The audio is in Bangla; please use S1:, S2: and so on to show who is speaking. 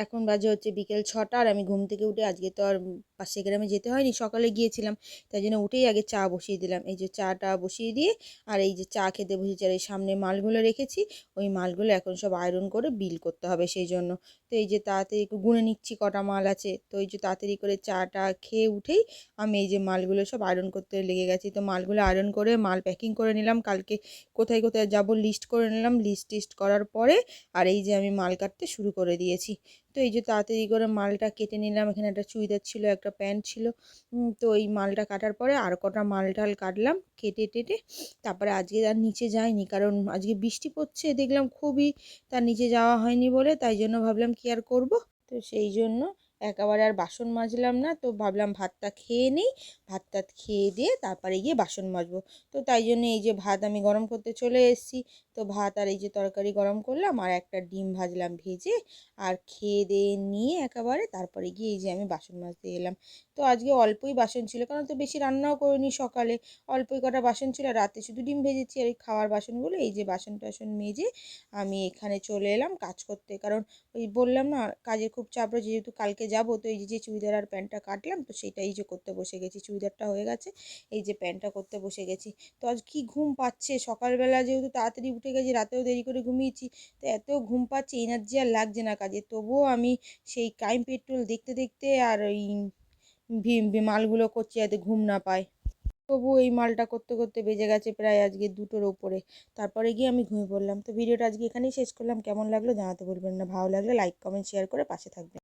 S1: এখন বাজে হচ্ছে বিকেল ৬টা, আর আমি ঘুম থেকে উঠে আজকে তো আর পাশের গ্রামে যেতে হয়নি, সকালে গিয়েছিলাম। তাই জন্য উঠেই আগে চা বসিয়ে দিলাম। এই যে চাটা বসিয়ে দিয়ে আর এই যে চা খেতে বসেছি, আর এই সামনে মালগুলো রেখেছি, ওই মালগুলো এখন সব আয়রন করে বিল করতে হবে সেই জন্য। তো এই যে তাড়াতাড়ি গুনে নিচ্ছি কটা মাল আছে। তো এই যে তাড়াতাড়ি করে চাটা খেয়ে উঠেই আমি এই যে মালগুলো সব আয়রন করতে লেগে গেছি। তো মালগুলো আয়রন করে মাল প্যাকিং করে নিলাম, কালকে কোথায় কোথায় যাব লিস্ট করে নিলাম। লিস্ট টিস্ট করার পরে আর এই যে আমি মাল কাটতে শুরু করে দিয়েছি। তো এই যে তাড়াতাড়ি করে মালটা কেটে নিলাম। এখানে একটা চুড়িদার ছিল, একটা প্যান্ট ছিল। তো এই মালটা কাটার পরে আর কটা মাল টাল কাটলাম কেটে টেটে। তারপরে আজকে আর নিচে যাইনি, কারণ আজকে বৃষ্টি পড়ছে দেখলাম খুবই। তার নিচে যাওয়া হয়নি বলে তাই জন্য ভাবলাম কি আর করব। তো সেই জন্য একেবারে আর বাসন মাজলাম না। তো ভাবলাম ভাতটা খেয়ে নিই, ভাত টাত খেয়ে দিয়ে তারপরে গিয়ে বাসন মাজবো। তো তাই জন্য এই যে ভাত আমি গরম করতে চলে এসেছি। তো ভাত আর এই যে তরকারি গরম করলাম, আর একটা ডিম ভাজলাম ভেজে, আর খেয়ে দিয়ে নিয়ে একেবারে তারপরে গিয়ে এই যে আমি বাসন মাজতে এলাম। তো আজকে অল্পই বাসন ছিল, কারণ তো বেশি রান্নাও করিনি সকালে, অল্পই কটা বাসন ছিল। রাতে শুধু ডিম ভেজেছি, আর এই খাওয়ার বাসনগুলো এই যে বাসন টাসন মেজে আমি এখানে চলে এলাম কাজ করতে। কারণ ওই বললাম না কাজের খুব চাপ রয়েছে, যেহেতু কালকে যাবো। তো এই যে চুড়িদার আর প্যান্টটা কাটলাম, তো সেটাই যে করতে বসে গেছি। চুড়িদারটা হয়ে গেছে, এই যে প্যান্টটা করতে বসে গেছি। তো আজ কি ঘুম পাচ্ছে, সকালবেলা যেহেতু তাড়াতাড়ি উঠে গেছি, রাতেও দেরি করে ঘুমিয়েছি। তো এত ঘুম পাচ্ছে, এনার্জি আর লাগছে না কাজে। তবুও আমি সেই ক্রাইম পেট্রোল দেখতে দেখতে আর ওই মালগুলো করছি যাতে ঘুম না পায়। তবু এই মালটা করতে করতে বেজে গেছে প্রায় আজকে 2টোর ওপরে। তারপরে গিয়ে আমি ঘুমিয়ে পড়লাম। তো ভিডিওটা আজকে এখানেই শেষ করলাম। কেমন লাগলো জানাতে ভুলবেন না। ভালো লাগলে লাইক কমেন্ট শেয়ার করে পাশে থাকবেন।